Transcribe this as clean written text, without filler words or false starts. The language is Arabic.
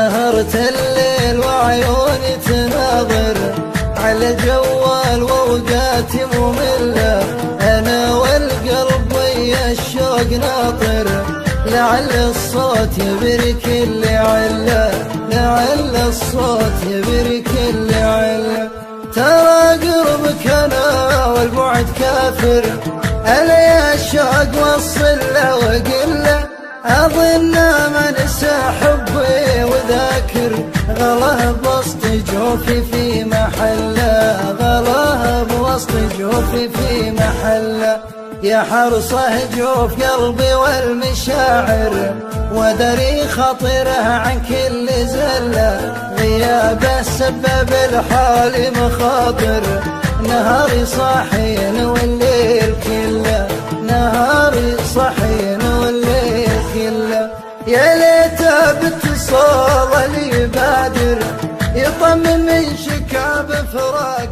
سهرت الليل وعيوني تناظر على الجوال واوقاتي مملة، انا والقلب ويا الشوق ناطر، لعل الصوت يبرك اللي عله، لعل الصوت يبرك اللي عله. ترى قربك انا والبعد كافر، الا يا الشوق وصل له وقله، اظن ما نسى حبي وذاكر، غلاه بوسط جوفي في محله، غلاه بوسط جوفي في محله. يا حرصه جوف قلبي والمشاعر، ودري خطره عن كل زله، غيابه سبب الحال مخاطر، نهاري صاحين والليل كله، نهاري صاحين والليل كله. يا ليته باتصال اللي يبادر، يطمن من شكاب فراق.